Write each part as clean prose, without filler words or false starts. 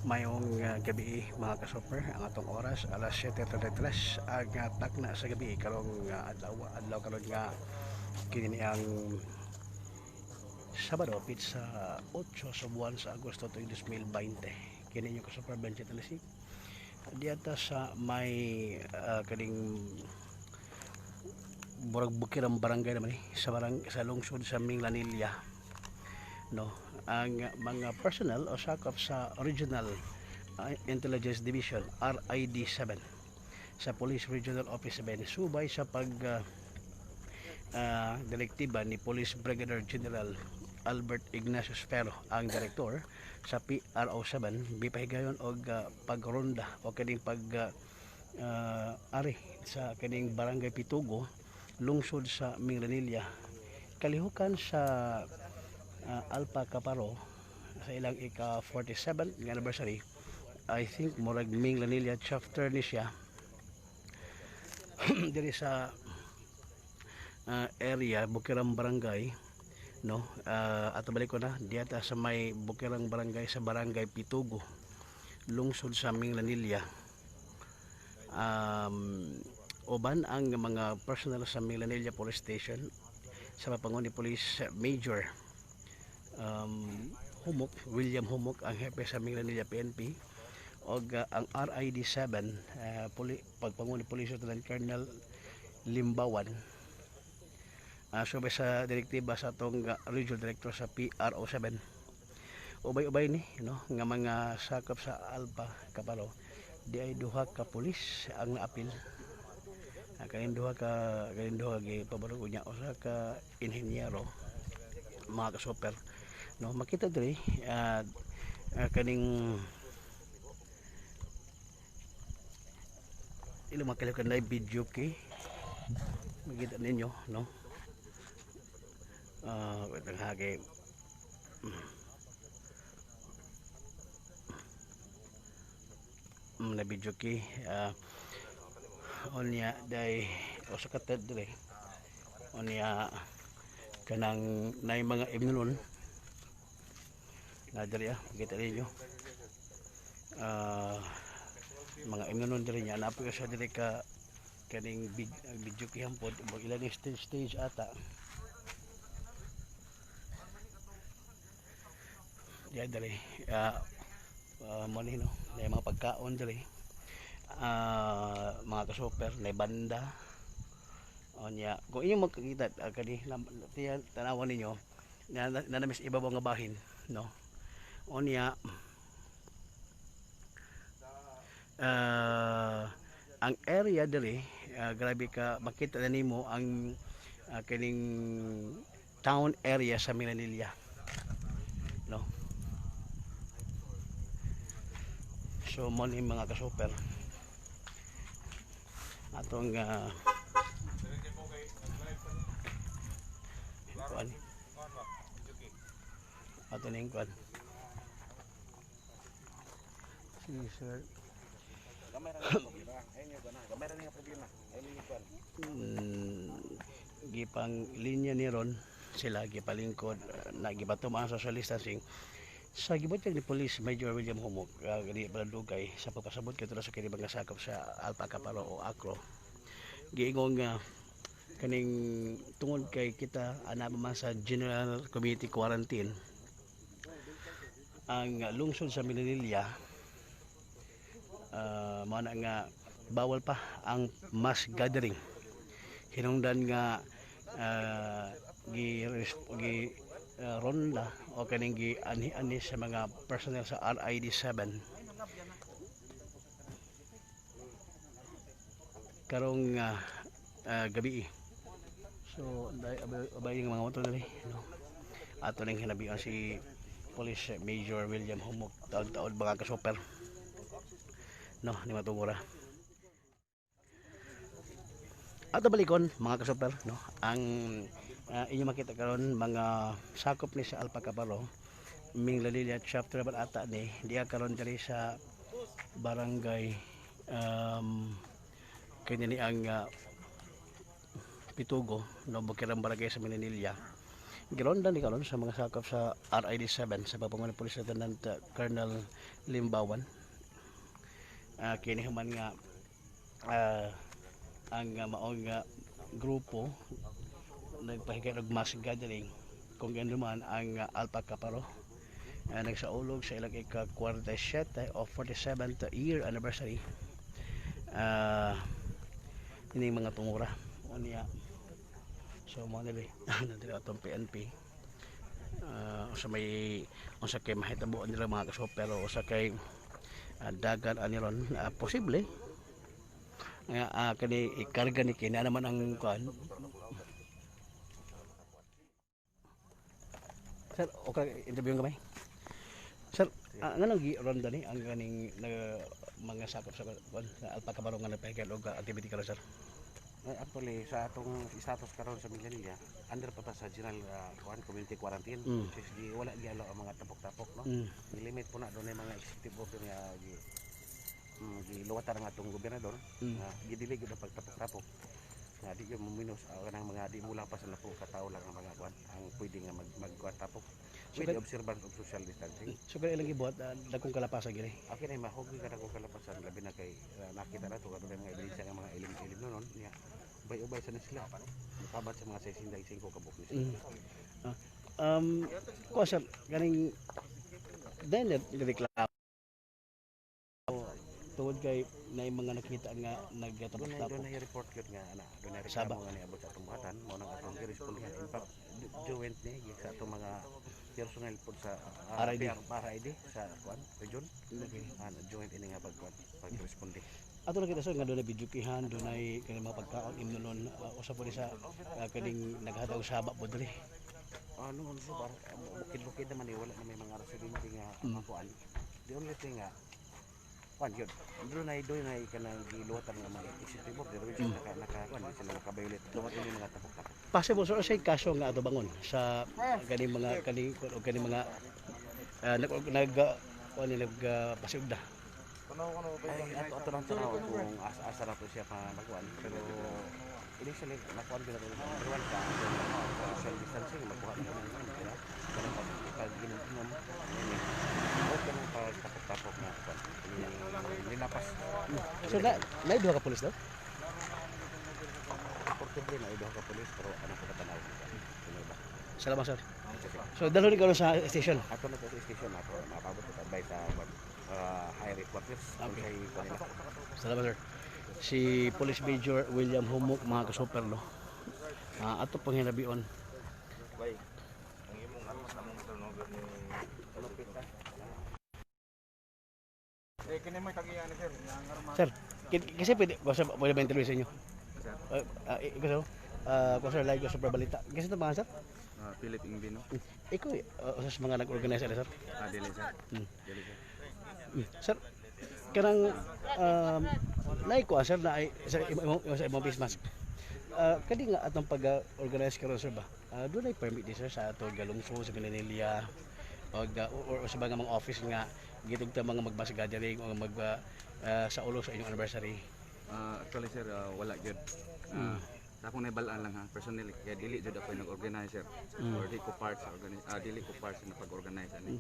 Mayong gabi mga ka-super, ang atong oras alas 7:33 ang takna sa gabi karong adlaw karon nga kini ang Sabado sa 8 sa buwan sa Agosto tuig 2020. Kini inyo ka-super Benji Talisik diata sa may kaning Burag Bukirang barangay naman sa lungsod sa Minglanilla, no. Ang mga personnel o sakop sa Regional Intelligence Division RID 7 sa Police Regional Office 7 subay sa pag direktiba ni Police Brigadier General Albert Ignacio Spero, ang direktor sa PRO 7, bipahigayon og pagronda o kaning ari sa kaning barangay Pitugo, lungsod sa Minglanilla, kalihukan sa Alpha Caparo sa ilang ika 47th anniversary. I think murag Minglanilla chapter ni siya diri sa area Bukirang Barangay, no. Ato balik ko na diata sa may Bukirang Barangay sa barangay Pitugo, lungsod sa Minglanilla. Uban ang mga personnel sa Minglanilla Police Station sa papangon ni Police Major Humok, William Humok, ang hepe sa Minglanilla PNP, o ang RID 7 pagpangon ni Police Lieutenant Colonel Limbawan, subay sa direktiba sa atong regional director sa PRO 7. Ubay-ubay ni, no, nga mga sakop sa Alpha Caparo, di ay duha ka pulis ang naapil. Kanin duha gipabarog niya usa ka inhenyero, mga ka-super, no. Makita diri kaning ilang makalikan na video kay makita ninyo, no. Wait hagi na video kay onya day usa ka ted dire onya kanang nay mga imnon na diri makita ninyo mga imnon diri nya napoy sa diri ka kaning video kihampod mo ilang stage ata diya diri mo ni, no, may mga pagkaon diri, mga ka-super, may banda onya. Kung inyo makikita kani tanawan ninyo na namis ibabaw nga bahin, no, onya ang area diri grabe ka makita na nimo ang kining town area sa Minglanilla, no. So mo ni mga ka-super atong kuan ato ning kuan si sir gipang linya ni ron sila gipalingkod na gibatuman sa social distancing sa gibutang ni Police Major William Humok gani Balandugay sa pagpasabot kadto sa kini mga sakop sa Alpha Caparo o Acro. Giingong kaning tungod kay kita ana man sa General Community Quarantine ang lungsod sa Minglanilla, mao na nga bawal pa ang mass gathering. Hinungdan nga ronda o kaning ani sa mga personnel sa RID 7 karong gabi. So abay ng mga motor dali, no. Ato ning hinabian si Police Major William Humok taud-taud mga ka-super, no, ni matugura. Ato balikon mga kasuper no. Ang inyo makita karon mga sakop ni sa Alpha Caparo Ming Lalilia chapter ba ata ni diya karon diri sa barangay kanya ni ang Pitugo no Bukirang barangay sa Minilya. Gironda ni karon sa mga sakop sa RID 7 sa papangunan Police Lieutenant Colonel Limbawan. Kini human nga ang maong grupo nagpahigay og mass gathering kung gano man ang Alpha Caparo nagsaulog sa ilang ika-47 o 47th year anniversary ini mga tungura niya. So mo nili nandito atong PNP usa may usa kay mahitabuan nila mga kaso pero usa kay dagan aniron posible nga kani ikarga ni kina naman ang kuan. Sir, okay interview gamay. Sir, nganong gi-ronda ni ang ganing mga sakop sa kuan sa Alpha Caparo nga nagpahigal og activity karon sir? Actually sa atong status karon sa Mindanao under pa sa general community quarantine which is wala gi allow ang mga tapok-tapok no. Limit po na doon ay mga executive order nga giluwatar nga atong gobernador gidili gyud ang pagtapok-tapok nga di gyud muminos kanang mga di mula pa sa 10 ka tawo lang ang mga kuan ang pwede nga magtapok with the observance of social distancing. So kaya ilang gibuhat dagkong kalapasan gini. Okay na mahugi ka dagkong kalapasan labi na kay nakita na to kadto mga ebidensya nga mga ilim-ilim nonon niya. Ubay-ubay sa sila. Makabat sa mga 65 kabuk ni sila. Kuha sir, ganing dahil reklamo tungod kay na mga nakita nga nagtapos-tapos. Doon na report yun nga ana, doon na reklamo nga niabot sa atong buhatan, mo nang atong girespondihan. In fact, joint ni sa atong mga personnel po sa RID sa kuan region. Joint ini nga pag-responde. Ato na kita so nga doon na bidyukihan, doon ay kaning mga pagkaon imnonon usa po sa kaning naghatag saba po diri. Ano so bukid-bukid naman wala na may mga residente nga makuan. The only thing nga kuan yun. Doon ay kanang giluwatan nga mga executive order which nakakuan sila nakabayulit tungod ini mga tapok-tapok. Possible so say kaso nga ato bangon sa kaning mga kaning mga nagpasiugda. Ato lang sa kung asa na to siya pa magkuhan pero initially nakuhan ko na ito everyone ka social distancing makuha na naman sila pero pag ginom-inom okay na pagtapok-tapok na kuhan linapas. So na duha ka pulis daw? Portable na duha ka pulis pero ano ko katanaw Salamat sir. So dalo ni karon sa station. Ato na sa station ako mapabot ko advice sa high reporters. Okay. Salamat sir. Si Police Major William Humok mga kasuper no. Ato pang hinabion. Sir, kasi pwede ba interview sa inyo? Ikaw sir, like sa balita. Kasi ito mga sir? Philip Ingbino. Ikaw sa mga nag-organize sir? Dili sir. Sir, kanang naiko sir na ay sa imong face mask. Kadi nga atong pag-organize karon sir ba? Doon ay permit di sir sa ato galungso sa Mindanao or sa mga office nga gitugta mga magbas gathering o sa ulo sa inyong anniversary. Actually sir, wala gyud. Sa akong naibalaan lang ha, personally kaya dili jud ako nag-organize sir. Or dili ko part sa dili ko part sa pag-organize ani.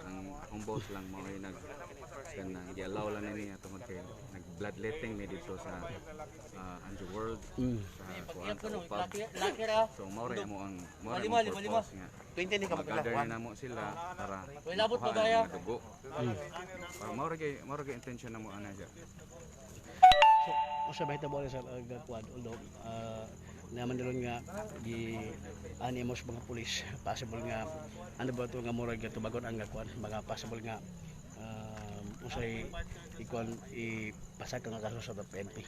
Ang akong boss lang mo ay gi-allow lang ni atong kay nag-bloodletting me dito sa Anjo World sa kuan pub. So mao ray mo ang purpose nga. 20 ni ka Gather na mo sila para labot pa kaya. Para mao ray intention na mo ana siya. So, bahita mo sa kuan although naman dilon nga di animos mga pulis possible nga ano ba to nga murag tubagon ang kuan mga possible nga usay ikuan ipasag nga kaso sa PNP.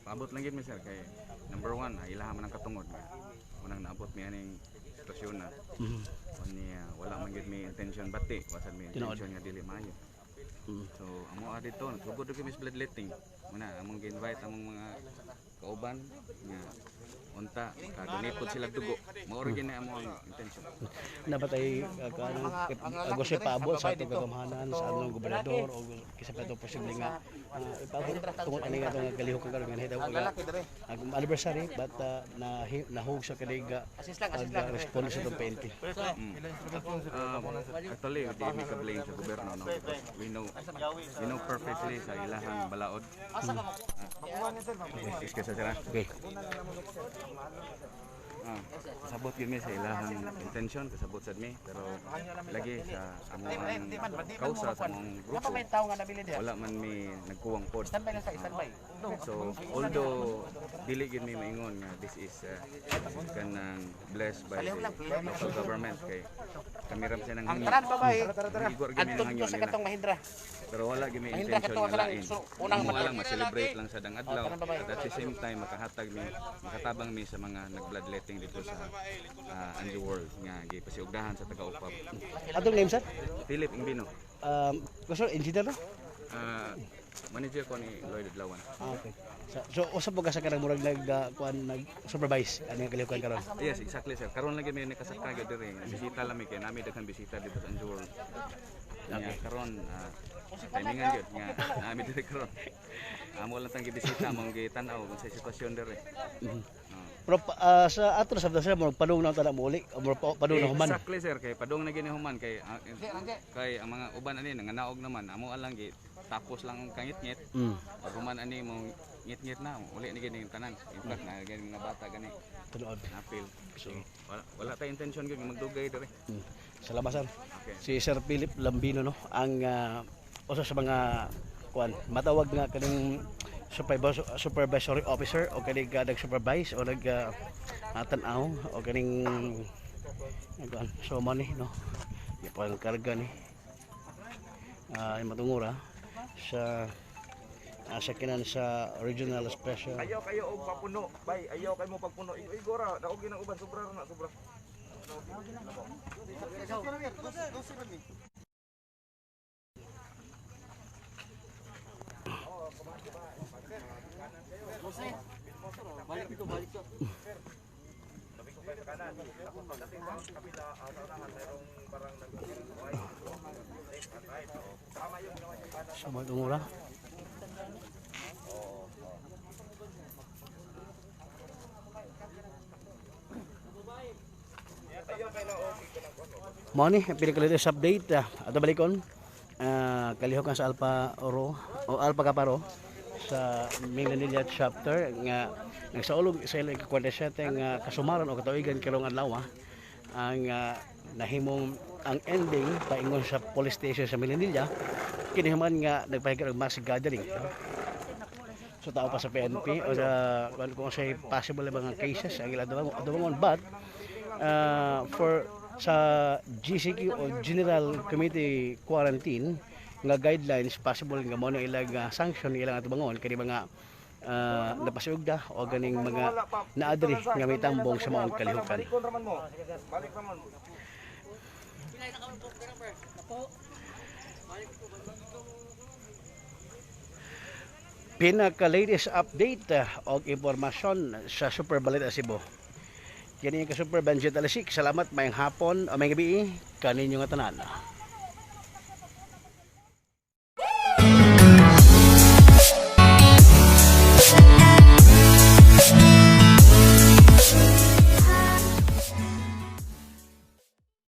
Paabot lang gid mi sir kay number 1 ilaha man ang katungod nga unang naabot mi aning sitwasyon na. Wala man gid mi intention bati wasan mi intention nga dili maayo. So amo dito nagsugod og mis bloodletting. Muna among gi-invite among mga kauban nga unta kadunipod sila dugo. Mao rin gini amo ang intention. Nabatay gusto paabot sa atong kagamhanan sa anong gobernador o kisa pa ito posible nga ipaabot tungod ani nga itong galihok karon nga hitaw ang anniversary but nahug sa kaniga respond sa itong PNP. Actually, di mi ka-blame sa gobyerno, no? Because we know perfectly sa ilahang balaod. Excuse sila. Okay. Kasabot yun mi sa ilahang intention, kasabot sad mi, pero lagi sa among kausa sa among grupo, wala man mi nagkuwang pod. So, although dili gyud mi maingon nga this is kanang blessed by the local government kay kami ram sa nang igor gyud mi nang hangyo. Pero wala gyud mi intention nga lain. Unang lang ma-celebrate lang sa dang adlaw at the same time makatabang mi sa mga nag-bloodletting dito sa underworld nga gipasiugdahan sa taga-Upab. Atong name sir? Philip Imbino. Gusto engineer no? Manager ko ni Lloyd Adlawan. Okay. So usab mo ka sa kanang murag nag-supervise ano yung kalihukan karon? Yes, exactly sir. Karon lagi may nakasaka gyud diri. Bisita lang mi kay nami daghang bisita dito sa underworld. Okay. Karon timingan gyud nga nami diri karon. Amo lang tang gibisita among gitanaw kung sa sitwasyon diri. Pero sa ato sa sir mo padung na tala mo uli o padung na human. Exactly sir kay padung na gini human kay ang mga uban ani nanganaog naman amo lang gi tapos lang ang kangit-ngit. Pag human ani mo ngit-ngit na uli ni gini tanan. In fact na gani mga bata gani Tunood. apil. So wala tay intention gyud magdugay diri. Salamat sir. Okay. Si Sir Philip Lambino no ang usa sa mga kuan matawag nga kaning supervisory officer o kaning nag-supervise o nag-tanaw o kaning so money no yung karga ni yung matungura sa kinan sa regional special. Ayaw kayo og papuno, bay. Ayaw kayo mo pagpuno. Igora, daog ginang uban sobra na sobra. Sa matungura. Mo ni pinakalatest update ato balikon kalihokan sa Alpha Oro o Alpha Caparo sa Minglanilla chapter nga nagsaulog sa ilang 47 nga kasumaran o katuigan karong adlaw ang nahimong ang ending paingon sa police station sa Minglanilla kini man nga nagpahigayon og mass gathering so tao pa sa PNP o sa kung sa possible mga cases ang ilang adawang but for sa GCQ o General Committee Quarantine nga guidelines possible nga mo na ilang sanction ilang atubangon kani mga napasiugda o ganing mga naadri nga may tambong sa maong kalihukan. Balik raman mo. Pinaka-latest update o impormasyon sa Super Balita Cebu. Kini ka Super Banjit Alisik. Salamat mayang hapon o may gabi kaninyo nga tanan.